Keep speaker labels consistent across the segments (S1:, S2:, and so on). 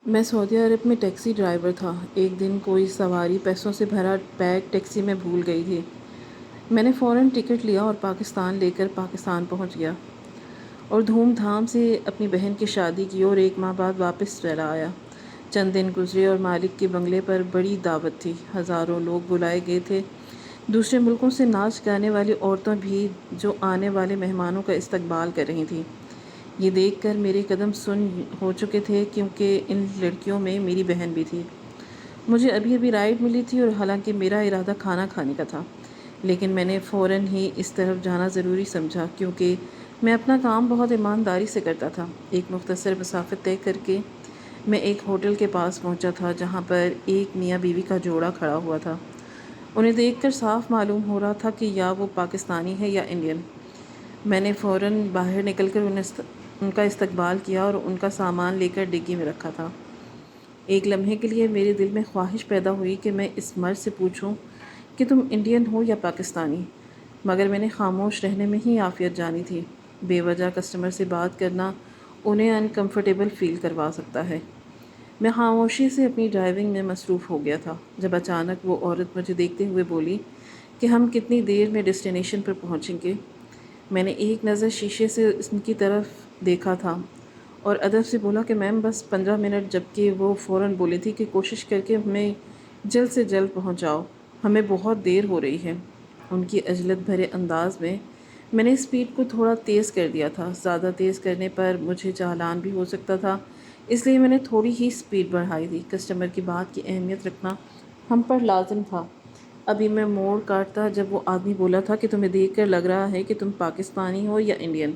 S1: میں سعودی عرب میں taxi driver تھا۔ ایک دن کوئی سواری پیسوں سے بھرا بیگ ٹیکسی میں بھول گئی تھی۔ میں نے فوراً ٹکٹ لیا اور پاکستان لے کر پاکستان پہنچ گیا اور دھوم دھام سے اپنی بہن کی شادی کی اور 1 ماہ بعد واپس چلا آیا۔ چند دن گزرے اور مالک کے بنگلے پر بڑی دعوت تھی۔ ہزاروں لوگ بلائے گئے تھے، دوسرے ملکوں سے ناچ گانے والی عورتیں بھی جو آنے والے مہمانوں کا استقبال کر رہی تھیں۔ یہ دیکھ کر میرے قدم سن ہو چکے تھے کیونکہ ان لڑکیوں میں میری بہن بھی تھی۔ مجھے ابھی ابھی رائڈ ملی تھی اور حالانکہ میرا ارادہ کھانا کھانے کا تھا، لیکن میں نے فوراً ہی اس طرف جانا ضروری سمجھا کیونکہ میں اپنا کام بہت ایمانداری سے کرتا تھا۔ ایک مختصر مسافت طے کر کے میں ایک ہوٹل کے پاس پہنچا تھا جہاں پر ایک میاں بیوی کا جوڑا کھڑا ہوا تھا۔ انہیں دیکھ کر صاف معلوم ہو رہا تھا کہ یا وہ پاکستانی ہے یا انڈین۔ میں نے فوراً باہر نکل کر ان کا استقبال کیا اور ان کا سامان لے کر ڈگی میں رکھا تھا۔ ایک لمحے کے لیے میرے دل میں خواہش پیدا ہوئی کہ میں اس مرد سے پوچھوں کہ تم انڈین ہو یا پاکستانی، مگر میں نے خاموش رہنے میں ہی عافیت جانی تھی۔ بے وجہ کسٹمر سے بات کرنا انہیں انکمفرٹیبل فیل کروا سکتا ہے۔ میں خاموشی سے اپنی ڈرائیونگ میں مصروف ہو گیا تھا جب اچانک وہ عورت مجھے دیکھتے ہوئے بولی کہ ہم کتنی دیر میں ڈیسٹینیشن پر پہنچیں گے۔ میں نے ایک نظر شیشے سے ان کی طرف دیکھا تھا اور ادب سے بولا کہ میم بس 15 منٹ، جبکہ وہ فوراً بولی تھی کہ کوشش کر کے ہمیں جلد سے جلد پہنچاؤ، ہمیں بہت دیر ہو رہی ہے۔ ان کی عجلت بھرے انداز میں نے اسپیڈ کو تھوڑا تیز کر دیا تھا۔ زیادہ تیز کرنے پر مجھے چالان بھی ہو سکتا تھا، اس لیے میں نے تھوڑی ہی اسپیڈ بڑھائی تھی۔ کسٹمر کی بات کی اہمیت رکھنا ہم پر لازم تھا۔ ابھی میں موڑ کاٹتا جب وہ آدمی بولا تھا کہ تمہیں دیکھ کر لگ رہا ہے کہ تم پاکستانی ہو یا انڈین،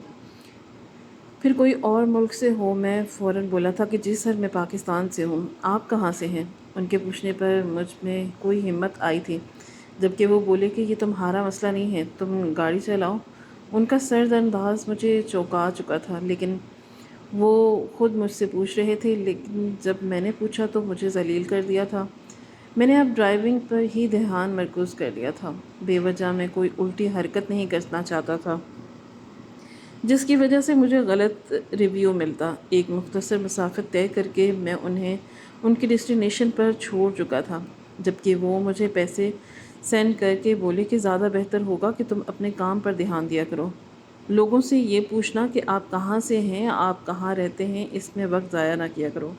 S1: پھر کوئی اور ملک سے ہو۔ میں فوراً بولا تھا کہ جی سر، میں پاکستان سے ہوں۔ آپ کہاں سے ہیں؟ ان کے پوچھنے پر مجھ میں کوئی ہمت آئی تھی، جبکہ وہ بولے کہ یہ تمہارا مسئلہ نہیں ہے، تم گاڑی چلاؤ۔ ان کا سرد انداز مجھے چونکا چکا تھا، لیکن وہ خود مجھ سے پوچھ رہے تھے، لیکن جب میں نے پوچھا تو مجھے ذلیل کر دیا تھا۔ میں نے اب ڈرائیونگ پر ہی دھیان مرکوز کر لیا تھا۔ بے وجہ میں کوئی الٹی حرکت نہیں کرنا چاہتا تھا جس کی وجہ سے مجھے غلط ریویو ملتا۔ ایک مختصر مسافت طے کر کے میں انہیں ان کی ڈیسٹینیشن پر چھوڑ چکا تھا، جبکہ وہ مجھے پیسے سینڈ کر کے بولے کہ زیادہ بہتر ہوگا کہ تم اپنے کام پر دھیان دیا کرو۔ لوگوں سے یہ پوچھنا کہ آپ کہاں سے ہیں، آپ کہاں رہتے ہیں، اس میں وقت ضائع نہ کیا کرو،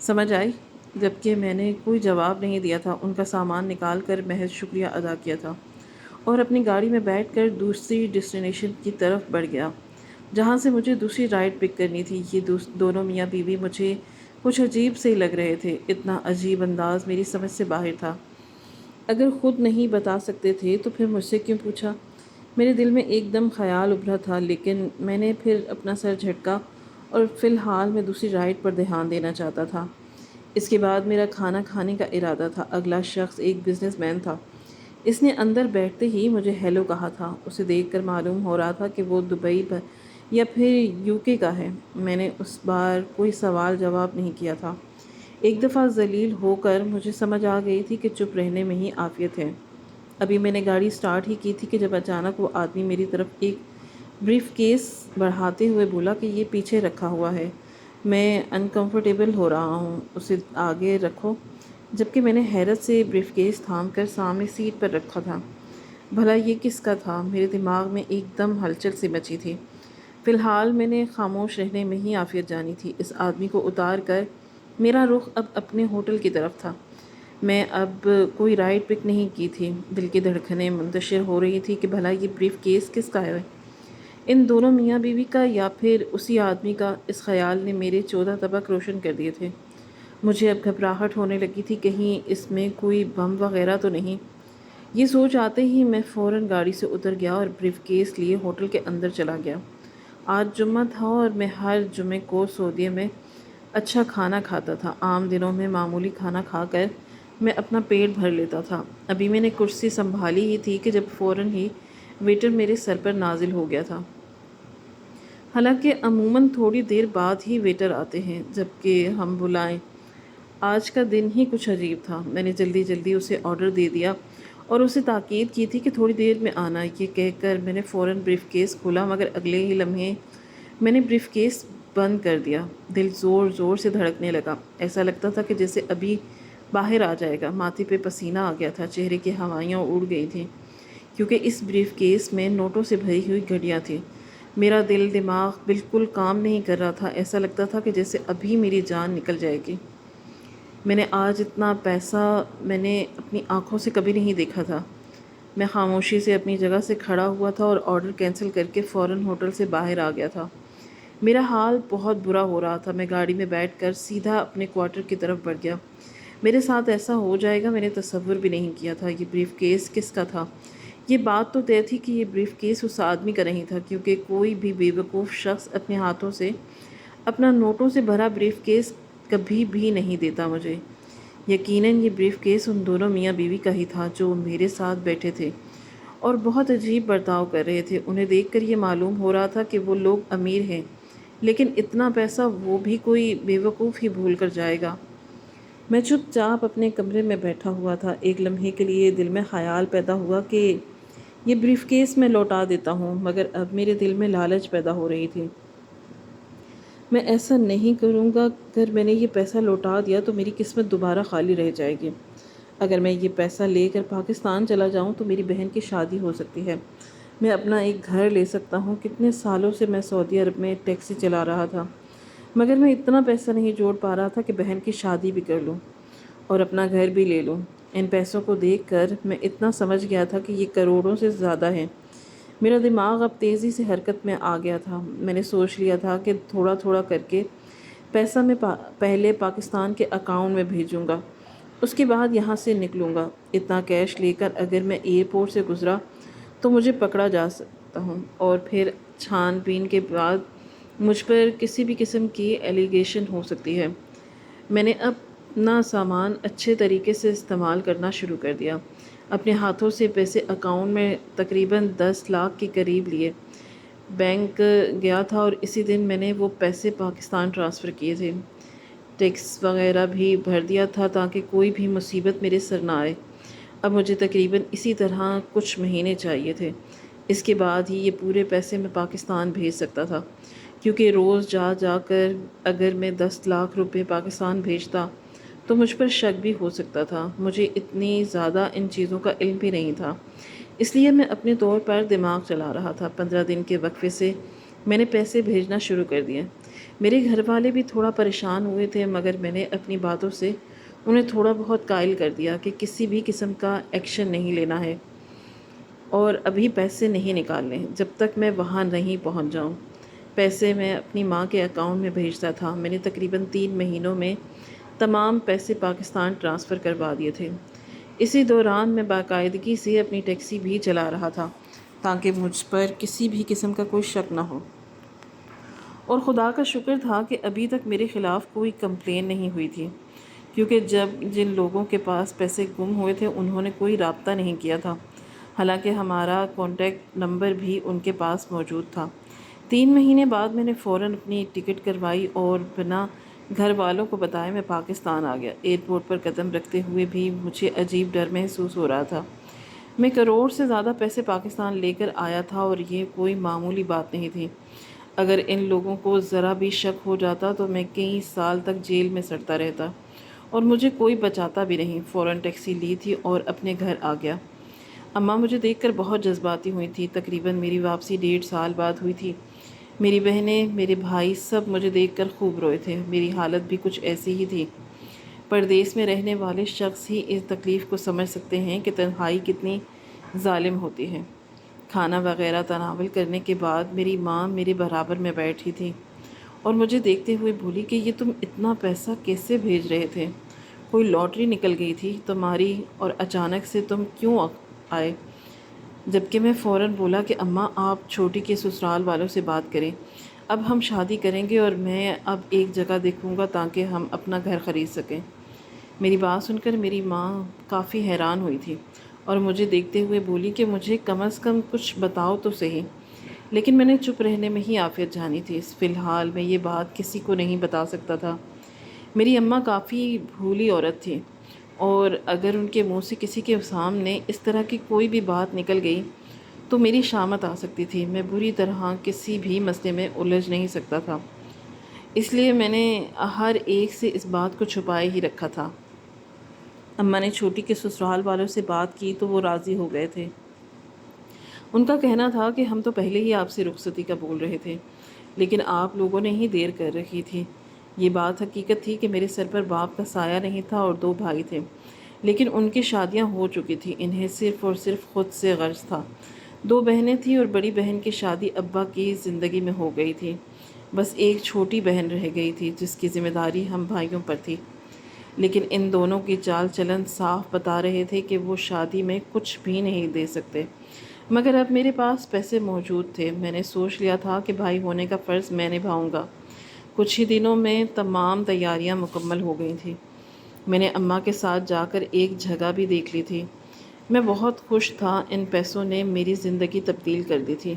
S1: سمجھ آئی؟ جبکہ میں نے کوئی جواب نہیں دیا تھا، ان کا سامان نکال کر محض شکریہ ادا کیا تھا اور اپنی گاڑی میں بیٹھ کر دوسری ڈیسٹینیشن کی طرف بڑھ گیا جہاں سے مجھے دوسری رائڈ پک کرنی تھی۔ یہ دونوں میاں بیوی مجھے کچھ عجیب سے لگ رہے تھے۔ اتنا عجیب انداز میری سمجھ سے باہر تھا۔ اگر خود نہیں بتا سکتے تھے تو پھر مجھ سے کیوں پوچھا؟ میرے دل میں ایک دم خیال ابھرا تھا، لیکن میں نے پھر اپنا سر جھٹکا اور فی الحال میں دوسری رائڈ پر دھیان دینا چاہتا تھا۔ اس کے بعد میرا کھانا کھانے کا ارادہ تھا۔ اگلا شخص ایک بزنس مین تھا۔ اس نے اندر بیٹھتے ہی مجھے ہیلو کہا تھا۔ اسے دیکھ کر معلوم ہو رہا تھا کہ وہ دبئی یا پھر UK کا ہے۔ میں نے اس بار کوئی سوال جواب نہیں کیا تھا۔ ایک دفعہ ذلیل ہو کر مجھے سمجھ آ گئی تھی کہ چپ رہنے میں ہی عافیت ہے۔ ابھی میں نے گاڑی سٹارٹ ہی کی تھی کہ جب اچانک وہ آدمی میری طرف ایک بریف کیس بڑھاتے ہوئے بولا کہ یہ پیچھے رکھا ہوا ہے، میں انکمفرٹیبل ہو رہا ہوں، اسے آگے رکھو۔ جبکہ میں نے حیرت سے بریف کیس تھام کر سامنے سیٹ پر رکھا تھا۔ بھلا یہ کس کا تھا؟ میرے دماغ میں ایک دم ہلچل سی مچی تھی۔ فی الحال میں نے خاموش رہنے میں ہی عافیت جانی تھی۔ اس آدمی کو اتار کر میرا رخ اب اپنے ہوٹل کی طرف تھا۔ میں اب کوئی رائڈ پک نہیں کی تھی، دل کی دھڑکنیں منتشر ہو رہی تھی کہ بھلا یہ بریف کیس کس کا ہے، ان دونوں میاں بیوی کا یا پھر اسی آدمی کا؟ اس خیال نے میرے 14 طبق روشن کر دیے تھے۔ مجھے اب گھبراہٹ ہونے لگی تھی، کہیں اس میں کوئی بم وغیرہ تو نہیں۔ یہ سوچ آتے ہی میں فوراً گاڑی سے اتر گیا اور بریف کیس لیے ہوٹل کے اندر چلا گیا۔ آج جمعہ تھا اور میں ہر جمعے کو سعودیہ میں اچھا کھانا کھاتا تھا۔ عام دنوں میں معمولی کھانا کھا کر میں اپنا پیٹ بھر لیتا تھا۔ ابھی میں نے کرسی سنبھالی ہی تھی کہ جب فوراً ہی ویٹر میرے سر پر نازل ہو گیا تھا۔ حالانکہ عموماً تھوڑی دیر بعد ہی ویٹر آتے ہیں جبکہ ہم بلائیں۔ آج کا دن ہی کچھ عجیب تھا۔ میں نے جلدی جلدی اسے آرڈر دے دیا اور اسے تاکید کی تھی کہ تھوڑی دیر میں آنا۔ یہ کہہ کر میں نے فوراً بریف کیس کھولا، مگر اگلے ہی لمحے میں نے بریف کیس بند کر دیا۔ دل زور زور سے دھڑکنے لگا، ایسا لگتا تھا کہ جیسے ابھی باہر آ جائے گا۔ ماتھے پہ پسینہ آ گیا تھا، چہرے کی ہوائیاں اڑ گئی تھیں، کیونکہ اس بریف کیس میں نوٹوں سے بھری ہوئی گھڑیاں تھیں۔ میرا دل دماغ بالکل کام نہیں کر رہا تھا، ایسا لگتا تھا کہ جیسے ابھی میری جان نکل جائے گی۔ میں نے آج اتنا پیسہ میں نے اپنی آنکھوں سے کبھی نہیں دیکھا تھا۔ میں خاموشی سے اپنی جگہ سے کھڑا ہوا تھا اور آرڈر کینسل کر کے فوراً ہوٹل سے باہر آ گیا تھا۔ میرا حال بہت برا ہو رہا تھا۔ میں گاڑی میں بیٹھ کر سیدھا اپنے کوارٹر کی طرف بڑھ گیا۔ میرے ساتھ ایسا ہو جائے گا میں نے تصور بھی نہیں کیا تھا۔ یہ بریف کیس کس کا تھا؟ یہ بات تو طے تھی کہ یہ بریف کیس اس آدمی کا نہیں تھا، کیونکہ کوئی بھی بے وقوف شخص اپنے ہاتھوں سے اپنا نوٹوں سے بھرا بریف کیس کبھی بھی نہیں دیتا مجھے۔ یقیناً یہ بریف کیس ان دونوں میاں بیوی کا ہی تھا جو میرے ساتھ بیٹھے تھے اور بہت عجیب برتاؤ کر رہے تھے۔ انہیں دیکھ کر یہ معلوم ہو رہا تھا کہ وہ لوگ امیر ہیں، لیکن اتنا پیسہ وہ بھی کوئی بے وقوف ہی بھول کر جائے گا۔ میں چپ چاپ اپنے کمرے میں بیٹھا ہوا تھا۔ ایک لمحے کے لیے دل میں خیال پیدا ہوا کہ یہ بریف کیس میں لوٹا دیتا ہوں، مگر اب میرے دل میں لالچ پیدا ہو رہی تھی۔ میں ایسا نہیں کروں گا۔ اگر میں نے یہ پیسہ لوٹا دیا تو میری قسمت دوبارہ خالی رہ جائے گی۔ اگر میں یہ پیسہ لے کر پاکستان چلا جاؤں تو میری بہن کی شادی ہو سکتی ہے، میں اپنا ایک گھر لے سکتا ہوں۔ کتنے سالوں سے میں سعودی عرب میں ٹیکسی چلا رہا تھا، مگر میں اتنا پیسہ نہیں جوڑ پا رہا تھا کہ بہن کی شادی بھی کر لوں اور اپنا گھر بھی لے لوں۔ ان پیسوں کو دیکھ کر میں اتنا سمجھ گیا تھا کہ یہ کروڑوں سے زیادہ ہیں۔ میرا دماغ اب تیزی سے حرکت میں آ گیا تھا۔ میں نے سوچ لیا تھا کہ تھوڑا تھوڑا کر کے پیسہ میں پہلے پاکستان کے اکاؤنٹ میں بھیجوں گا، اس کے بعد یہاں سے نکلوں گا۔ اتنا کیش لے کر اگر میں ایئرپورٹ سے گزرا تو مجھے پکڑا جا سکتا ہوں، اور پھر چھان بین کے بعد مجھ پر کسی بھی قسم کی ایلیگیشن ہو سکتی ہے۔ میں نے اپنا سامان اچھے طریقے سے استعمال کرنا شروع کر دیا۔ اپنے ہاتھوں سے پیسے اکاؤنٹ میں تقریباً 10 لاکھ کے قریب لیے۔ بینک گیا تھا اور اسی دن میں نے وہ پیسے پاکستان ٹرانسفر کیے تھے۔ ٹیکس وغیرہ بھی بھر دیا تھا تاکہ کوئی بھی مصیبت میرے سر نہ آئے۔ اب مجھے تقریباً اسی طرح کچھ مہینے چاہیے تھے، اس کے بعد ہی یہ پورے پیسے میں پاکستان بھیج سکتا تھا، کیونکہ روز جا جا کر اگر میں 10 لاکھ روپے پاکستان بھیجتا تو مجھ پر شک بھی ہو سکتا تھا۔ مجھے اتنی زیادہ ان چیزوں کا علم بھی نہیں تھا، اس لیے میں اپنے طور پر دماغ چلا رہا تھا۔ 15 دن کے وقفے سے میں نے پیسے بھیجنا شروع کر دیے۔ میرے گھر والے بھی تھوڑا پریشان ہوئے تھے، مگر میں نے اپنی باتوں سے انہیں تھوڑا بہت قائل کر دیا کہ کسی بھی قسم کا ایکشن نہیں لینا ہے اور ابھی پیسے نہیں نکالنے جب تک میں وہاں نہیں پہنچ جاؤں۔ پیسے میں اپنی ماں کے اکاؤنٹ میں بھیجتا تھا۔ میں نے تقریباً 3 مہینوں میں تمام پیسے پاکستان ٹرانسفر کروا دیے تھے۔ اسی دوران میں باقاعدگی سے اپنی ٹیکسی بھی چلا رہا تھا تاکہ مجھ پر کسی بھی قسم کا کوئی شک نہ ہو، اور خدا کا شکر تھا کہ ابھی تک میرے خلاف کوئی کمپلین نہیں ہوئی تھی، کیونکہ جن لوگوں کے پاس پیسے گم ہوئے تھے انہوں نے کوئی رابطہ نہیں کیا تھا، حالانکہ ہمارا کانٹیکٹ نمبر بھی ان کے پاس موجود تھا۔ 3 مہینے بعد میں نے فوراً اپنی ٹکٹ کروائی اور بنا گھر والوں کو بتائے میں پاکستان آ گیا۔ ایئرپورٹ پر قدم رکھتے ہوئے بھی مجھے عجیب ڈر محسوس ہو رہا تھا۔ میں کروڑ سے زیادہ پیسے پاکستان لے کر آیا تھا اور یہ کوئی معمولی بات نہیں تھی۔ اگر ان لوگوں کو ذرا بھی شک ہو جاتا تو میں کئی سال تک جیل میں سڑتا رہتا، اور مجھے کوئی بچاتا بھی نہیں۔ فوراً ٹیکسی لی تھی اور اپنے گھر آ گیا۔ اماں مجھے دیکھ کر بہت جذباتی ہوئی تھی۔ تقریباً میری واپسی 1.5 سال بعد ہوئی تھی۔ میری بہنیں، میرے بھائی سب مجھے دیکھ کر خوب روئے تھے۔ میری حالت بھی کچھ ایسی ہی تھی۔ پردیس میں رہنے والے شخص ہی اس تکلیف کو سمجھ سکتے ہیں کہ تنہائی کتنی ظالم ہوتی ہے۔ کھانا وغیرہ تناول کرنے کے بعد میری ماں میرے برابر میں بیٹھی تھی اور مجھے دیکھتے ہوئے بولی کہ یہ تم اتنا پیسہ کیسے بھیج رہے تھے؟ کوئی لاٹری نکل گئی تھی تمہاری اور اچانک سے تم کیوں آئے؟ جبکہ میں فوراً بولا کہ اماں آپ چھوٹی کے سسرال والوں سے بات کریں، اب ہم شادی کریں گے اور میں اب ایک جگہ دیکھوں گا تاکہ ہم اپنا گھر خرید سکیں۔ میری بات سن کر میری ماں کافی حیران ہوئی تھی اور مجھے دیکھتے ہوئے بولی کہ مجھے کم از کم کچھ بتاؤ تو صحیح، لیکن میں نے چپ رہنے میں ہی عافیت جانی تھی۔ فی الحال میں یہ بات کسی کو نہیں بتا سکتا تھا۔ میری اماں کافی بھولی عورت تھی، اور اگر ان کے منہ سے کسی کے سامنے اس طرح کی کوئی بھی بات نکل گئی تو میری شامت آ سکتی تھی۔ میں بری طرح کسی بھی مسئلے میں الجھ نہیں سکتا تھا۔ اس لیے میں نے ہر ایک سے اس بات کو چھپائے ہی رکھا تھا۔ اماں نے چھوٹی کے سسرال والوں سے بات کی تو وہ راضی ہو گئے تھے۔ ان کا کہنا تھا کہ ہم تو پہلے ہی آپ سے رخصتی کا بول رہے تھے، لیکن آپ لوگوں نے ہی دیر کر رکھی تھی۔ یہ بات حقیقت تھی کہ میرے سر پر باپ کا سایہ نہیں تھا اور 2 بھائی تھے، لیکن ان کی شادیاں ہو چکی تھیں۔ انہیں صرف اور صرف خود سے غرض تھا۔ 2 بہنیں تھیں اور بڑی بہن کی شادی ابا کی زندگی میں ہو گئی تھی۔ بس ایک چھوٹی بہن رہ گئی تھی جس کی ذمہ داری ہم بھائیوں پر تھی، لیکن ان دونوں کی چال چلن صاف بتا رہے تھے کہ وہ شادی میں کچھ بھی نہیں دے سکتے۔ مگر اب میرے پاس پیسے موجود تھے۔ میں نے سوچ لیا تھا کہ بھائی ہونے کا فرض میں نبھاؤں گا۔ کچھ ہی دنوں میں تمام تیاریاں مکمل ہو گئی تھیں۔ میں نے اماں کے ساتھ جا کر ایک جگہ بھی دیکھ لی تھی۔ میں بہت خوش تھا۔ ان پیسوں نے میری زندگی تبدیل کر دی تھی۔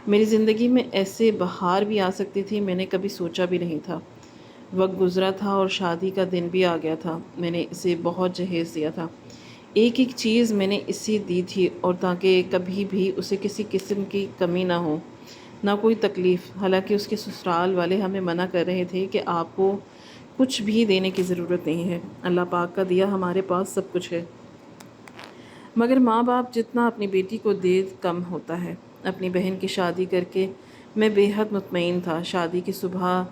S1: میری زندگی میں ایسے بہار بھی آ سکتی تھی، میں نے کبھی سوچا بھی نہیں تھا۔ وقت گزرا تھا اور شادی کا دن بھی آ گیا تھا۔ میں نے اسے بہت جہیز دیا تھا۔ ایک ایک چیز میں نے اسے دی تھی، اور تاکہ کبھی بھی اسے کسی قسم کی کمی نہ ہو، نہ کوئی تکلیف۔ حالانکہ اس کے سسرال والے ہمیں منع کر رہے تھے کہ آپ کو کچھ بھی دینے کی ضرورت نہیں ہے، اللہ پاک کا دیا ہمارے پاس سب کچھ ہے۔ مگر ماں باپ جتنا اپنی بیٹی کو دے کم ہوتا ہے۔ اپنی بہن کی شادی کر کے میں بے حد مطمئن تھا۔ شادی کی صبح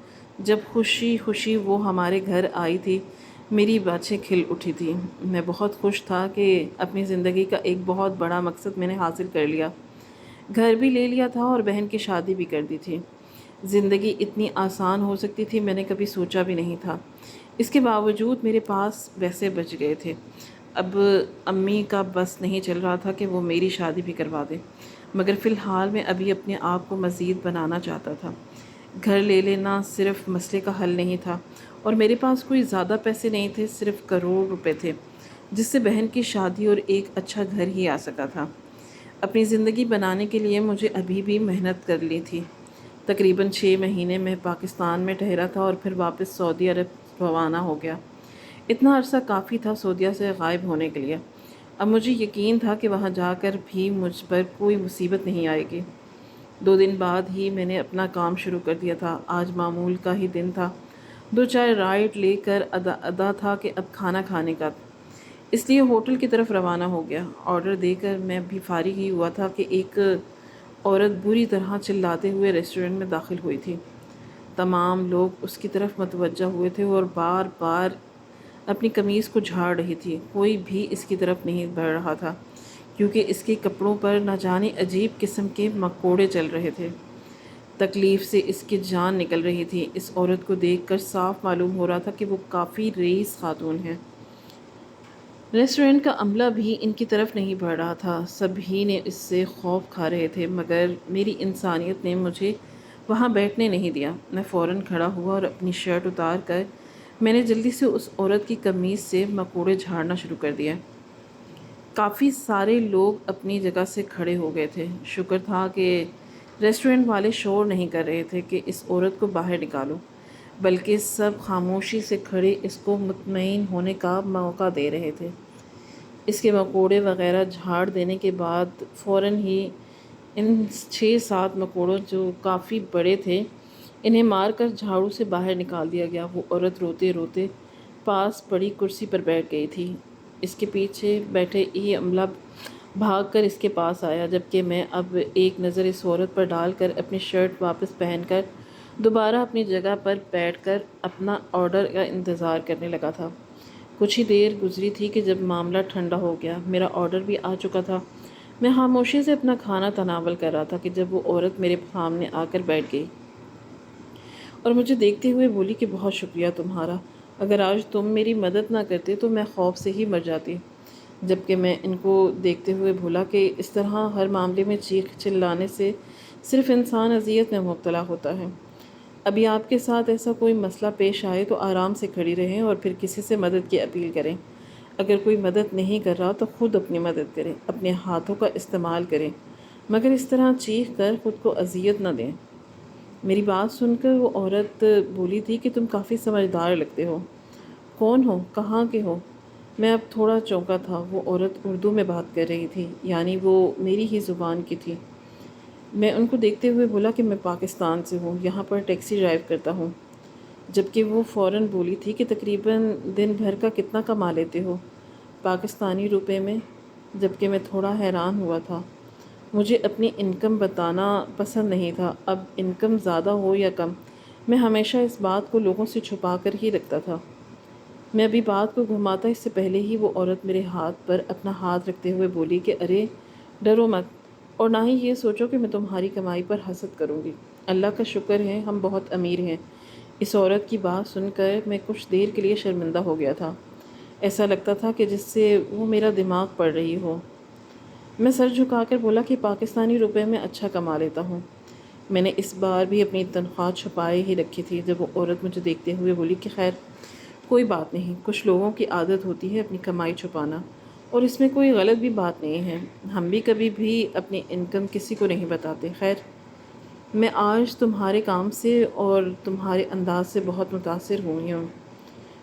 S1: جب خوشی خوشی وہ ہمارے گھر آئی تھی، میری بانچیں کھل اٹھی تھی۔ میں بہت خوش تھا کہ اپنی زندگی کا ایک بہت بڑا مقصد میں نے حاصل کر لیا۔ گھر بھی لے لیا تھا اور بہن کی شادی بھی کر دی تھی۔ زندگی اتنی آسان ہو سکتی تھی، میں نے کبھی سوچا بھی نہیں تھا۔ اس کے باوجود میرے پاس پیسے بچ گئے تھے۔ اب امی کا بس نہیں چل رہا تھا کہ وہ میری شادی بھی کروا دے، مگر فی الحال میں ابھی اپنے آپ کو مزید بنانا چاہتا تھا۔ گھر لے لینا صرف مسئلے کا حل نہیں تھا، اور میرے پاس کوئی زیادہ پیسے نہیں تھے، صرف کروڑ روپے تھے جس سے بہن کی شادی اور ایک اچھا گھر ہی آ سکا تھا۔ اپنی زندگی بنانے کے لیے مجھے ابھی بھی محنت کر لی تھی۔ تقریباً 6 مہینے میں پاکستان میں ٹھہرا تھا اور پھر واپس سعودی عرب روانہ ہو گیا۔ اتنا عرصہ کافی تھا سعودیہ سے غائب ہونے کے لیے۔ اب مجھے یقین تھا کہ وہاں جا کر بھی مجھ پر کوئی مصیبت نہیں آئے گی۔ 2 دن بعد ہی میں نے اپنا کام شروع کر دیا تھا۔ آج معمول کا ہی دن تھا۔ 2-4 رائڈ لے کر ادا تھا کہ اب کھانا کھانے کا، اس لیے ہوٹل کی طرف روانہ ہو گیا۔ آرڈر دے کر میں بھی فارغ ہی ہوا تھا کہ ایک عورت بری طرح چلاتے ہوئے ریسٹورنٹ میں داخل ہوئی تھی۔ تمام لوگ اس کی طرف متوجہ ہوئے تھے اور بار بار اپنی قمیض کو جھاڑ رہی تھی۔ کوئی بھی اس کی طرف نہیں بڑھ رہا تھا کیونکہ اس کے کپڑوں پر نہ جانے عجیب قسم کے مکوڑے چل رہے تھے۔ تکلیف سے اس کی جان نکل رہی تھی۔ اس عورت کو دیکھ کر صاف معلوم ہو رہا تھا کہ وہ کافی رئیس خاتون ہے۔ ریسٹورنٹ کا عملہ بھی ان کی طرف نہیں بڑھ رہا تھا۔ سبھی نے اس سے خوف کھا رہے تھے، مگر میری انسانیت نے مجھے وہاں بیٹھنے نہیں دیا۔ میں فوراً کھڑا ہوا اور اپنی شرٹ اتار کر میں نے جلدی سے اس عورت کی قمیض سے مکوڑے جھاڑنا شروع کر دیا۔ کافی سارے لوگ اپنی جگہ سے کھڑے ہو گئے تھے۔ شکر تھا کہ ریسٹورنٹ والے شور نہیں کر رہے تھے کہ اس عورت کو باہر نکالو، بلکہ سب خاموشی سے کھڑے اس کو مطمئن ہونے کا موقع دے رہے تھے۔ اس کے مکوڑے وغیرہ جھاڑ دینے کے بعد فوراً ہی ان 6-7 مکوڑوں جو کافی بڑے تھے، انہیں مار کر جھاڑو سے باہر نکال دیا گیا۔ وہ عورت روتے روتے پاس پڑی کرسی پر بیٹھ گئی تھی۔ اس کے پیچھے بیٹھے یہ عملہ بھاگ کر اس کے پاس آیا، جبکہ میں اب ایک نظر اس عورت پر ڈال کر اپنی شرٹ واپس پہن کر دوبارہ اپنی جگہ پر بیٹھ کر اپنا آرڈر کا انتظار کرنے لگا تھا۔ کچھ ہی دیر گزری تھی کہ جب معاملہ ٹھنڈا ہو گیا۔ میرا آرڈر بھی آ چکا تھا۔ میں خاموشی سے اپنا کھانا تناول کر رہا تھا کہ جب وہ عورت میرے سامنے آ کر بیٹھ گئی اور مجھے دیکھتے ہوئے بولی کہ بہت شکریہ تمہارا، اگر آج تم میری مدد نہ کرتے تو میں خوف سے ہی مر جاتی۔ جبکہ میں ان کو دیکھتے ہوئے بولا کہ اس طرح ہر معاملے میں چیخ چلانے سے صرف انسان اذیت میں مبتلا ہوتا ہے۔ ابھی آپ کے ساتھ ایسا کوئی مسئلہ پیش آئے تو آرام سے کھڑی رہیں اور پھر کسی سے مدد کی اپیل کریں۔ اگر کوئی مدد نہیں کر رہا تو خود اپنی مدد کریں، اپنے ہاتھوں کا استعمال کریں، مگر اس طرح چیخ کر خود کو اذیت نہ دیں۔ میری بات سن کر وہ عورت بولی تھی کہ تم کافی سمجھدار لگتے ہو، کون ہو، کہاں کے ہو؟ میں اب تھوڑا چونکا تھا۔ وہ عورت اردو میں بات کر رہی تھی، یعنی وہ میری ہی زبان کی تھی۔ میں ان کو دیکھتے ہوئے بولا کہ میں پاکستان سے ہوں، یہاں پر ٹیکسی ڈرائیو کرتا ہوں۔ جبکہ وہ فوراً بولی تھی کہ تقریباً دن بھر کا کتنا کما لیتے ہو پاکستانی روپے میں؟ جبکہ میں تھوڑا حیران ہوا تھا۔ مجھے اپنی انکم بتانا پسند نہیں تھا، اب انکم زیادہ ہو یا کم، میں ہمیشہ اس بات کو لوگوں سے چھپا کر ہی رکھتا تھا۔ میں ابھی بات کو گھماتا اس سے پہلے ہی وہ عورت میرے ہاتھ پر اپنا ہاتھ رکھتے ہوئے بولی کہ ارے ڈرو مت، اور نہ ہی یہ سوچو کہ میں تمہاری کمائی پر حسد کروں گی۔ اللہ کا شکر ہے ہم بہت امیر ہیں۔ اس عورت کی بات سن کر میں کچھ دیر کے لیے شرمندہ ہو گیا تھا، ایسا لگتا تھا کہ جس سے وہ میرا دماغ پڑھ رہی ہو۔ میں سر جھکا کر بولا کہ پاکستانی روپے میں اچھا کما لیتا ہوں۔ میں نے اس بار بھی اپنی تنخواہ چھپائے ہی رکھی تھی۔ جب وہ عورت مجھے دیکھتے ہوئے بولی کہ خیر کوئی بات نہیں، کچھ لوگوں کی عادت ہوتی ہے اپنی کمائی چھپانا، اور اس میں کوئی غلط بھی بات نہیں ہے، ہم بھی کبھی بھی اپنی انکم کسی کو نہیں بتاتے۔ خیر میں آج تمہارے کام سے اور تمہارے انداز سے بہت متاثر ہوئی ہوں۔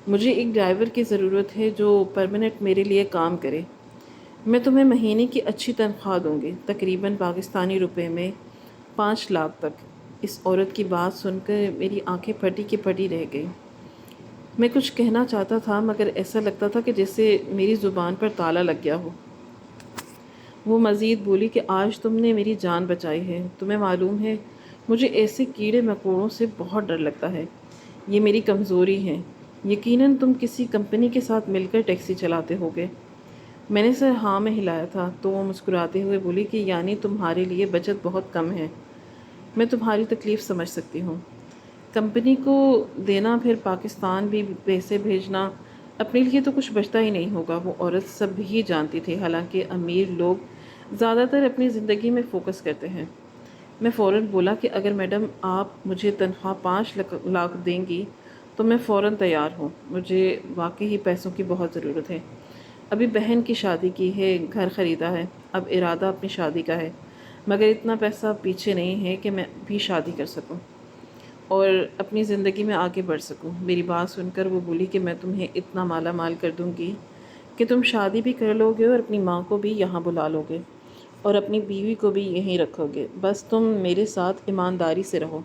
S1: مجھے ایک ڈرائیور کی ضرورت ہے جو پرماننٹ میرے لیے کام کرے۔ میں تمہیں مہینے کی اچھی تنخواہ دوں گی، تقریباً پاکستانی روپے میں 5 لاکھ تک۔ اس عورت کی بات سن کر میری آنکھیں پھٹی کی پھٹی رہ گئی۔ میں کچھ کہنا چاہتا تھا مگر ایسا لگتا تھا کہ جیسے میری زبان پر تالا لگ گیا ہو۔ وہ مزید بولی کہ آج تم نے میری جان بچائی ہے۔ تمہیں معلوم ہے مجھے ایسے کیڑے مکوڑوں سے بہت ڈر لگتا ہے، یہ میری کمزوری ہے۔ یقیناً تم کسی کمپنی کے ساتھ مل کر ٹیکسی چلاتے ہوگے۔ میں نے سر ہاں میں ہلایا تھا تو وہ مسکراتے ہوئے بولی کہ یعنی تمہارے لیے بچت بہت کم ہے۔ میں تمہاری تکلیف سمجھ سکتی ہوں، کمپنی کو دینا پھر پاکستان بھی پیسے بھیجنا، اپنے لیے تو کچھ بچتا ہی نہیں ہوگا۔ وہ عورت سب ہی جانتی تھی، حالانکہ امیر لوگ زیادہ تر اپنی زندگی میں فوکس کرتے ہیں۔ میں فوراً بولا کہ اگر میڈم آپ مجھے تنخواہ 5 لاکھ دیں گی تو میں فوراً تیار ہوں، مجھے واقعی پیسوں کی بہت ضرورت ہے۔ ابھی بہن کی شادی کی ہے، گھر خریدا ہے، اب ارادہ اپنی شادی کا ہے، مگر اتنا پیسہ پیچھے نہیں ہے کہ میں بھی شادی کر سکوں اور اپنی زندگی میں آگے بڑھ سکوں۔ میری بات سن کر وہ بولی کہ میں تمہیں اتنا مالا مال کر دوں گی کہ تم شادی بھی کر لو گے اور اپنی ماں کو بھی یہاں بلا لو گے اور اپنی بیوی کو بھی یہیں رکھو گے، بس تم میرے ساتھ ایمانداری سے رہو۔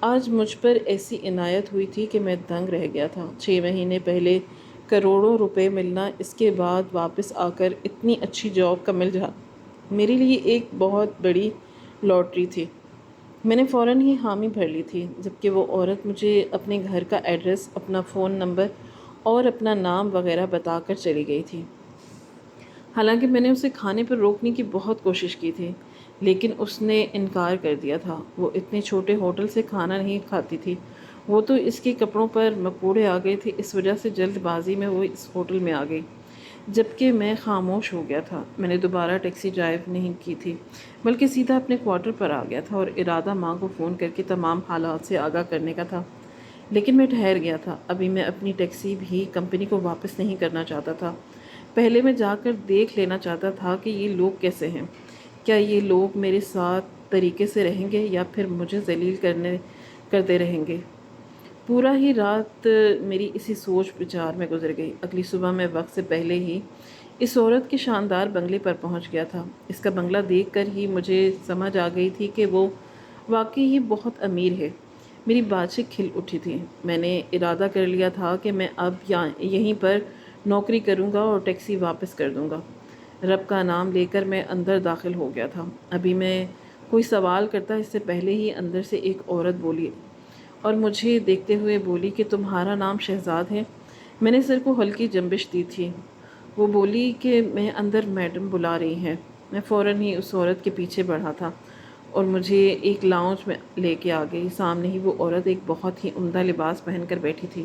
S1: آج مجھ پر ایسی عنایت ہوئی تھی کہ میں دنگ رہ گیا تھا۔ 6 مہینے پہلے کروڑوں روپے ملنا، اس کے بعد واپس آ کر اتنی اچھی جاب کا مل جانا میرے لیے ایک بہت بڑی لاٹری تھی۔ میں نے فوراً ہی حامی بھر لی تھی، جبکہ وہ عورت مجھے اپنے گھر کا ایڈریس، اپنا فون نمبر اور اپنا نام وغیرہ بتا کر چلی گئی تھی۔ حالانکہ میں نے اسے کھانے پر روکنے کی بہت کوشش کی تھی، لیکن اس نے انکار کر دیا تھا۔ وہ اتنے چھوٹے ہوٹل سے کھانا نہیں کھاتی تھی، وہ تو اس کے کپڑوں پر مکوڑے آ گئے تھے، اس وجہ سے جلد بازی میں وہ اس ہوٹل میں آ گئی، جبکہ میں خاموش ہو گیا تھا۔ میں نے دوبارہ ٹیکسی ڈرائیو نہیں کی تھی، بلکہ سیدھا اپنے کوارٹر پر آ گیا تھا اور ارادہ ماں کو فون کر کے تمام حالات سے آگاہ کرنے کا تھا۔ لیکن میں ٹھہر گیا تھا، ابھی میں اپنی ٹیکسی بھی کمپنی کو واپس نہیں کرنا چاہتا تھا۔ پہلے میں جا کر دیکھ لینا چاہتا تھا کہ یہ لوگ کیسے ہیں، کیا یہ لوگ میرے ساتھ طریقے سے رہیں گے یا پھر مجھے ذلیل کرتے رہیں گے۔ پورا ہی رات میری اسی سوچ بچار میں گزر گئی۔ اگلی صبح میں وقت سے پہلے ہی اس عورت کے شاندار بنگلے پر پہنچ گیا تھا۔ اس کا بنگلہ دیکھ کر ہی مجھے سمجھ آ گئی تھی کہ وہ واقعی ہی بہت امیر ہے۔ میری باتیں کھل اٹھی تھی۔ میں نے ارادہ کر لیا تھا کہ میں اب یہیں پر نوکری کروں گا اور ٹیکسی واپس کر دوں گا۔ رب کا نام لے کر میں اندر داخل ہو گیا تھا۔ ابھی میں کوئی سوال کرتا اس سے پہلے ہی اندر سے ایک عورت بولی اور مجھے دیکھتے ہوئے بولی کہ تمہارا نام شہزاد ہے؟ میں نے سر کو ہلکی جنبش دی تھی۔ وہ بولی کہ میں اندر میڈم بلا رہی ہیں۔ میں فوراً ہی اس عورت کے پیچھے بڑھا تھا اور مجھے ایک لاؤنج میں لے کے آ گئی۔ سامنے ہی وہ عورت ایک بہت ہی عمدہ لباس پہن کر بیٹھی تھی۔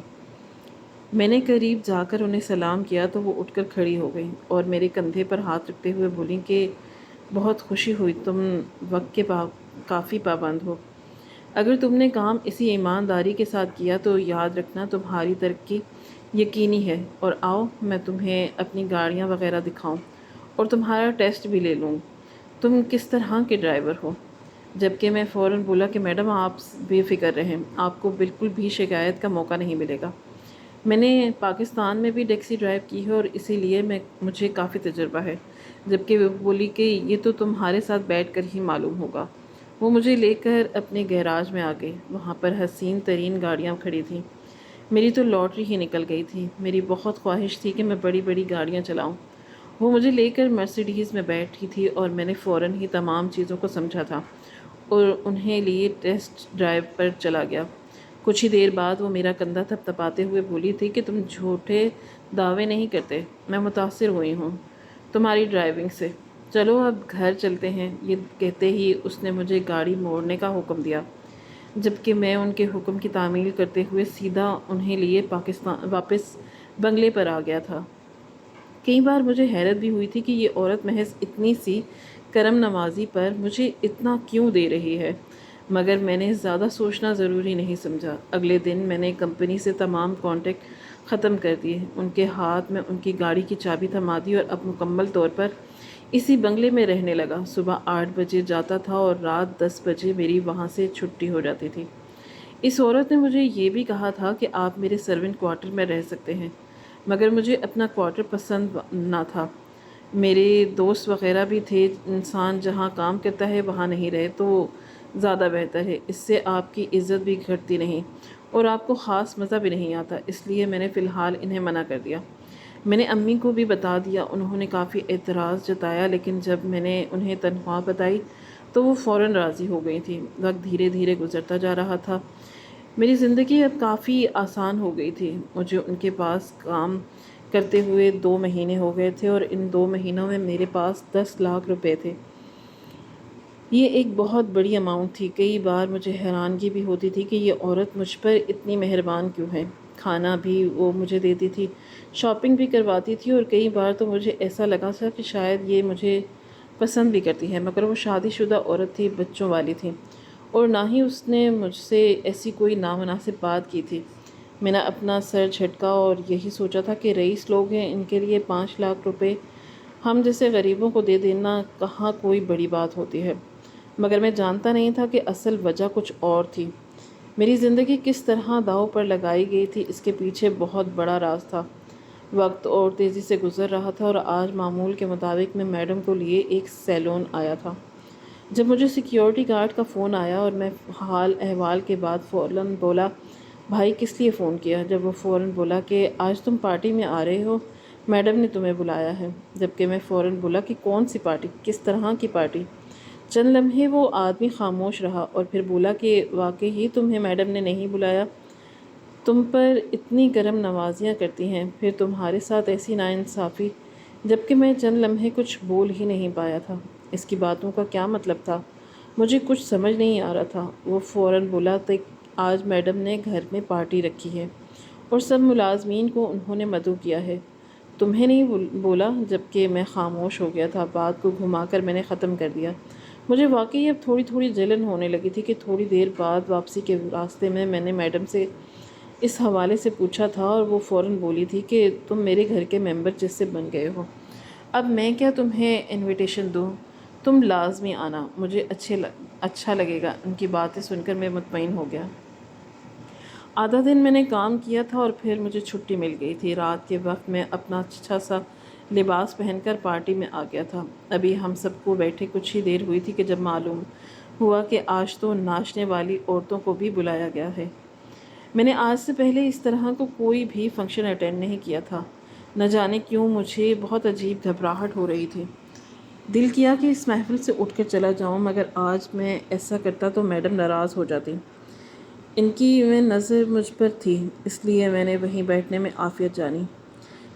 S1: میں نے قریب جا کر انہیں سلام کیا تو وہ اٹھ کر کھڑی ہو گئی اور میرے کندھے پر ہاتھ رکھتے ہوئے بولی کہ بہت خوشی ہوئی، تم وقت کے کافی پابند ہو۔ اگر تم نے کام اسی ایمانداری کے ساتھ کیا تو یاد رکھنا تمہاری ترقی یقینی ہے، اور آؤ میں تمہیں اپنی گاڑیاں وغیرہ دکھاؤں اور تمہارا ٹیسٹ بھی لے لوں۔ تم کس طرح کے ڈرائیور ہو؟ جبکہ میں فوراً بولا کہ میڈم آپ بے فکر رہیں، آپ کو بالکل بھی شکایت کا موقع نہیں ملے گا۔ میں نے پاکستان میں بھی ٹیکسی ڈرائیو کی ہے اور اسی لیے مجھے کافی تجربہ ہے۔ جبکہ وہ بولی کہ یہ تو تمہارے ساتھ بیٹھ کر ہی معلوم ہوگا۔ وہ مجھے لے کر اپنے گیراج میں آ گئی۔ وہاں پر حسین ترین گاڑیاں کھڑی تھیں۔ میری تو لاٹری ہی نکل گئی تھی۔ میری بہت خواہش تھی کہ میں بڑی بڑی گاڑیاں چلاؤں۔ وہ مجھے لے کر مرسیڈیز میں بیٹھی تھی اور میں نے فوراً ہی تمام چیزوں کو سمجھا تھا اور انہیں لیے ٹیسٹ ڈرائیو پر چلا گیا۔ کچھ ہی دیر بعد وہ میرا کندھا تھپتھپاتے ہوئے بولی تھی کہ تم جھوٹے دعوے نہیں کرتے، میں متاثر ہوئی ہوں تمہاری ڈرائیونگ سے، چلو اب گھر چلتے ہیں۔ یہ کہتے ہی اس نے مجھے گاڑی موڑنے کا حکم دیا، جبکہ میں ان کے حکم کی تعمیل کرتے ہوئے سیدھا انہیں لیے پاکستان واپس بنگلے پر آ گیا تھا۔ کئی بار مجھے حیرت بھی ہوئی تھی کہ یہ عورت محض اتنی سی کرم نوازی پر مجھے اتنا کیوں دے رہی ہے، مگر میں نے زیادہ سوچنا ضروری نہیں سمجھا۔ اگلے دن میں نے کمپنی سے تمام کانٹیکٹ ختم کر دیے، ان کے ہاتھ میں ان کی گاڑی کی چابی تھما دی اور اب مکمل طور پر اسی بنگلے میں رہنے لگا۔ صبح 8 بجے جاتا تھا اور رات 10 بجے میری وہاں سے چھٹی ہو جاتی تھی۔ اس عورت نے مجھے یہ بھی کہا تھا کہ آپ میرے سرونٹ کوارٹر میں رہ سکتے ہیں، مگر مجھے اپنا کوارٹر پسند نہ تھا۔ میرے دوست وغیرہ بھی تھے۔ انسان جہاں کام کرتا ہے وہاں نہیں رہے تو زیادہ بہتر ہے، اس سے آپ کی عزت بھی گھٹتی نہیں اور آپ کو خاص مزہ بھی نہیں آتا۔ اس لیے میں نے فی الحال انہیں منع کر دیا۔ میں نے امی کو بھی بتا دیا، انہوں نے کافی اعتراض جتایا، لیکن جب میں نے انہیں تنخواہ بتائی تو وہ فوراً راضی ہو گئی تھیں۔ وقت دھیرے دھیرے گزرتا جا رہا تھا، میری زندگی اب کافی آسان ہو گئی تھی۔ مجھے ان کے پاس کام کرتے ہوئے 2 مہینے ہو گئے تھے اور ان 2 مہینوں میں میرے پاس 10 لاکھ روپے تھے۔ یہ ایک بہت بڑی اماؤنٹ تھی۔ کئی بار مجھے حیرانگی بھی ہوتی تھی کہ یہ عورت مجھ پر اتنی مہربان کیوں ہے۔ کھانا بھی وہ مجھے دیتی تھی، شاپنگ بھی کرواتی تھی اور کئی بار تو مجھے ایسا لگا تھا کہ شاید یہ مجھے پسند بھی کرتی ہے، مگر وہ شادی شدہ عورت تھی، بچوں والی تھی اور نہ ہی اس نے مجھ سے ایسی کوئی نامناسب بات کی تھی۔ میں نے اپنا سر جھٹکا اور یہی سوچا تھا کہ رئیس لوگ ہیں، ان کے لیے 5 لاکھ روپے ہم جیسے غریبوں کو دے دینا کہاں کوئی بڑی بات ہوتی ہے، مگر میں جانتا نہیں تھا کہ اصل وجہ کچھ اور تھی۔ میری زندگی کس طرح داؤ پر لگائی گئی تھی، اس کے پیچھے بہت بڑا راز تھا۔ وقت اور تیزی سے گزر رہا تھا اور آج معمول کے مطابق میں میڈم کو لیے ایک سیلون آیا تھا۔ جب مجھے سیکیورٹی گارڈ کا فون آیا اور میں حال احوال کے بعد فوراً بولا، بھائی کس لیے فون کیا؟ جب وہ فوراً بولا کہ آج تم پارٹی میں آ رہے ہو، میڈم نے تمہیں بلایا ہے۔ جبکہ میں فوراً بولا کہ کون سی پارٹی، کس طرح کی پارٹی؟ چند لمحے وہ آدمی خاموش رہا اور پھر بولا کہ واقعی تمہیں میڈم نے نہیں بلایا؟ تم پر اتنی کرم نوازیاں کرتی ہیں، پھر تمہارے ساتھ ایسی ناانصافی؟ جبکہ میں چند لمحے کچھ بول ہی نہیں پایا تھا۔ اس کی باتوں کا کیا مطلب تھا؟ مجھے کچھ سمجھ نہیں آ رہا تھا۔ وہ فوراً بولا کہ آج میڈم نے گھر میں پارٹی رکھی ہے اور سب ملازمین کو انہوں نے مدعو کیا ہے، تمہیں نہیں بولا؟ جبکہ میں خاموش ہو گیا تھا۔ بات کو گھما کر میں نے ختم کر دیا۔ مجھے واقعی اب تھوڑی تھوڑی جلن ہونے لگی تھی کہ تھوڑی دیر بعد واپسی کے راستے میں نے میڈم سے اس حوالے سے پوچھا تھا اور وہ فوراً بولی تھی کہ تم میرے گھر کے ممبر جس سے بن گئے ہو، اب میں کیا تمہیں انویٹیشن دوں؟ تم لازمی آنا، مجھے اچھا لگے گا۔ ان کی باتیں سن کر میں مطمئن ہو گیا۔ آدھا دن میں نے کام کیا تھا اور پھر مجھے چھٹی مل گئی تھی۔ رات کے وقت میں اپنا اچھا سا لباس پہن کر پارٹی میں آ گیا تھا۔ ابھی ہم سب کو بیٹھے کچھ ہی دیر ہوئی تھی کہ جب معلوم ہوا کہ آج تو ناچنے والی عورتوں کو بھی بلایا گیا ہے۔ میں نے آج سے پہلے اس طرح کو کوئی بھی فنکشن اٹینڈ نہیں کیا تھا۔ نہ جانے کیوں مجھے بہت عجیب گھبراہٹ ہو رہی تھی۔ دل کیا کہ اس محفل سے اٹھ کر چلا جاؤں، مگر آج میں ایسا کرتا تو میڈم ناراض ہو جاتی۔ ان کی میں نظر مجھ پر تھی، اس لیے میں نے وہیں بیٹھنے میں عافیت جانی۔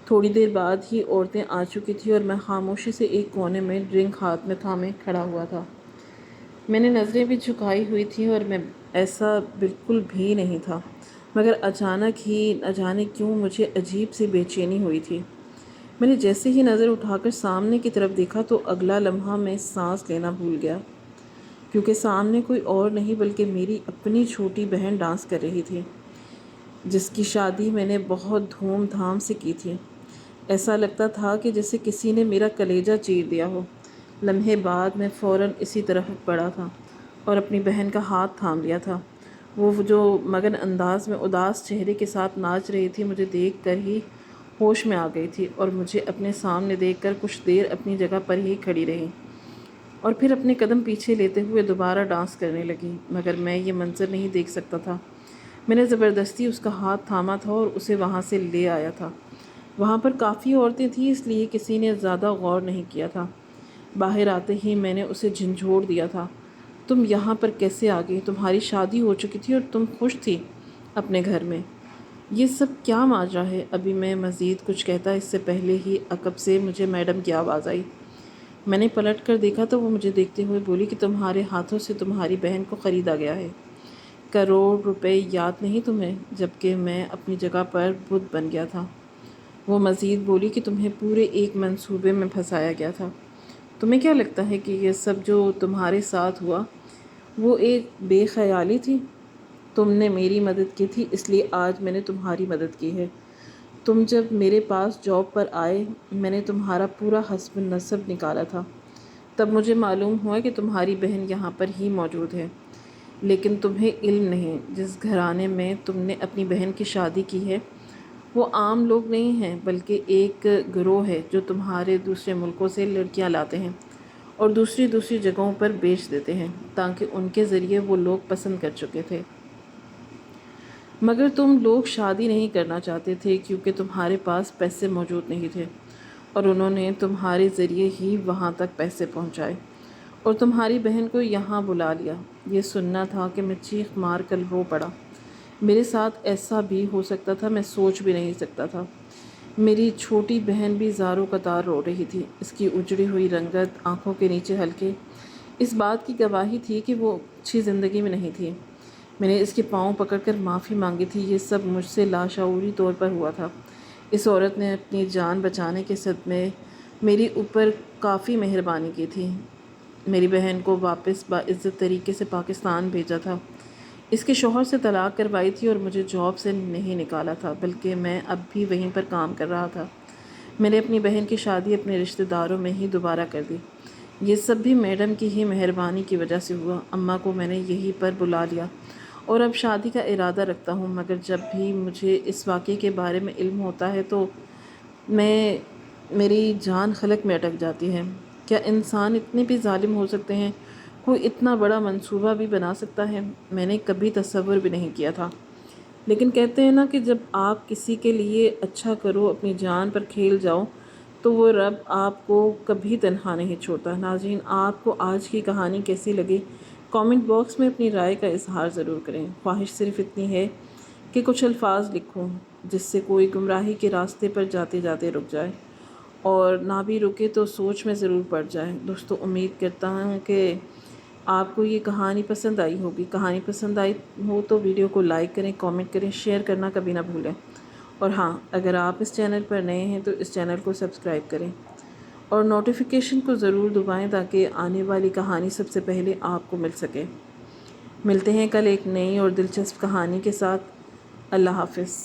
S1: تھوڑی دیر بعد ہی عورتیں آ چکی تھیں اور میں خاموشی سے ایک کونے میں ڈرنک ہاتھ میں تھامے کھڑا ہوا تھا۔ میں نے نظریں بھی جھکائی ہوئی تھیں اور میں ایسا بالکل بھی نہیں تھا، مگر اچانک ہی نہ جانے کیوں مجھے عجیب سی بے چینی ہوئی تھی۔ میں نے جیسے ہی نظر اٹھا کر سامنے کی طرف دیکھا تو اگلا لمحہ میں سانس لینا بھول گیا، کیونکہ سامنے کوئی اور نہیں بلکہ میری اپنی چھوٹی بہن ڈانس کر رہی تھی، جس کی شادی میں نے بہت دھوم دھام سے کی تھی۔ ایسا لگتا تھا کہ جیسے کسی نے میرا کلیجہ چیر دیا ہو۔ لمحے بعد میں فوراً اسی طرف پڑا تھا اور اپنی بہن کا ہاتھ تھام لیا تھا۔ وہ جو مگن انداز میں اداس چہرے کے ساتھ ناچ رہی تھی، مجھے دیکھ کر ہی ہوش میں آ گئی تھی اور مجھے اپنے سامنے دیکھ کر کچھ دیر اپنی جگہ پر ہی کھڑی رہی اور پھر اپنے قدم پیچھے لیتے ہوئے دوبارہ ڈانس کرنے لگی، مگر میں یہ منظر نہیں دیکھ سکتا تھا۔ میں نے زبردستی اس کا ہاتھ تھاما تھا اور اسے وہاں سے لے آیا تھا۔ وہاں پر کافی عورتیں تھیں، اس لیے کسی نے زیادہ غور نہیں کیا تھا۔ باہر آتے ہی میں نے اسے جھنجھوڑ دیا تھا، تم یہاں پر کیسے آ گئی؟ تمہاری شادی ہو چکی تھی اور تم خوش تھی اپنے گھر میں، یہ سب کیا ماجرا ہے؟ ابھی میں مزید کچھ کہتا اس سے پہلے ہی عقب سے مجھے میڈم کی آواز آئی۔ میں نے پلٹ کر دیکھا تو وہ مجھے دیکھتے ہوئے بولی کہ تمہارے ہاتھوں سے تمہاری بہن کو خریدا گیا ہے۔ کروڑ روپے یاد نہیں تمہیں؟ جبکہ میں اپنی جگہ پر بت بن گیا تھا۔ وہ مزید بولی کہ تمہیں پورے ایک منصوبے میں پھنسایا گیا تھا۔ تمہیں کیا لگتا ہے کہ یہ سب جو تمہارے ساتھ ہوا وہ ایک بے خیالی تھی؟ تم نے میری مدد کی تھی، اس لیے آج میں نے تمہاری مدد کی ہے۔ تم جب میرے پاس جاب پر آئے، میں نے تمہارا پورا حسب نسب نکالا تھا۔ تب مجھے معلوم ہوا کہ تمہاری بہن یہاں پر ہی موجود ہے، لیکن تمہیں علم نہیں، جس گھرانے میں تم نے اپنی بہن کی شادی کی ہے وہ عام لوگ نہیں ہیں، بلکہ ایک گروہ ہے جو تمہارے دوسرے ملکوں سے لڑکیاں لاتے ہیں اور دوسری جگہوں پر بیچ دیتے ہیں تاکہ ان کے ذریعے وہ لوگ پسند کر چکے تھے۔ مگر تم لوگ شادی نہیں کرنا چاہتے تھے کیونکہ تمہارے پاس پیسے موجود نہیں تھے، اور انہوں نے تمہارے ذریعے ہی وہاں تک پیسے پہنچائے اور تمہاری بہن کو یہاں بلا لیا۔ یہ سننا تھا کہ میں چیخ مار کر رو پڑا۔ میرے ساتھ ایسا بھی ہو سکتا تھا، میں سوچ بھی نہیں سکتا تھا۔ میری چھوٹی بہن بھی زاروں قطار رو رہی تھی، اس کی اجڑی ہوئی رنگت، آنکھوں کے نیچے حلقے، اس بات کی گواہی تھی کہ وہ اچھی زندگی میں نہیں تھی۔ میں نے اس کے پاؤں پکڑ کر معافی مانگی تھی، یہ سب مجھ سے لاشعوری طور پر ہوا تھا۔ اس عورت نے اپنی جان بچانے کے صدمے میری اوپر کافی مہربانی کی تھی، میری بہن کو واپس باعزت طریقے سے پاکستان بھیجا تھا، اس کے شوہر سے طلاق کروائی تھی اور مجھے جاب سے نہیں نکالا تھا، بلکہ میں اب بھی وہیں پر کام کر رہا تھا۔ میں نے اپنی بہن کی شادی اپنے رشتہ داروں میں ہی دوبارہ کر دی۔ یہ سب بھی میڈم کی ہی مہربانی کی وجہ سے ہوا۔ اماں کو میں نے یہیں پر بلا لیا اور اب شادی کا ارادہ رکھتا ہوں، مگر جب بھی مجھے اس واقعے کے بارے میں علم ہوتا ہے تو میری جان خلق میں اٹک جاتی ہے۔ کیا انسان اتنے بھی ظالم ہو سکتے ہیں؟ کوئی اتنا بڑا منصوبہ بھی بنا سکتا ہے؟ میں نے کبھی تصور بھی نہیں کیا تھا۔ لیکن کہتے ہیں نا کہ جب آپ کسی کے لیے اچھا کرو، اپنی جان پر کھیل جاؤ، تو وہ رب آپ کو کبھی تنہا نہیں چھوڑتا۔ ناظرین، آپ کو آج کی کہانی کیسی لگی؟ کامنٹ باکس میں اپنی رائے کا اظہار ضرور کریں۔ خواہش صرف اتنی ہے کہ کچھ الفاظ لکھوں جس سے کوئی گمراہی کے راستے پر جاتے جاتے رک جائے، اور نہ بھی رکے تو سوچ میں ضرور پڑ جائے۔ دوستو، امید کرتا ہوں کہ آپ کو یہ کہانی پسند آئی ہوگی۔ کہانی پسند آئی ہو تو ویڈیو کو لائک کریں، کامنٹ کریں، شیئر کرنا کبھی نہ بھولیں، اور ہاں، اگر آپ اس چینل پر نئے ہیں تو اس چینل کو سبسکرائب کریں اور نوٹیفیکیشن کو ضرور دبائیں تاکہ آنے والی کہانی سب سے پہلے آپ کو مل سکے۔ ملتے ہیں کل ایک نئی اور دلچسپ کہانی کے ساتھ۔ اللہ حافظ۔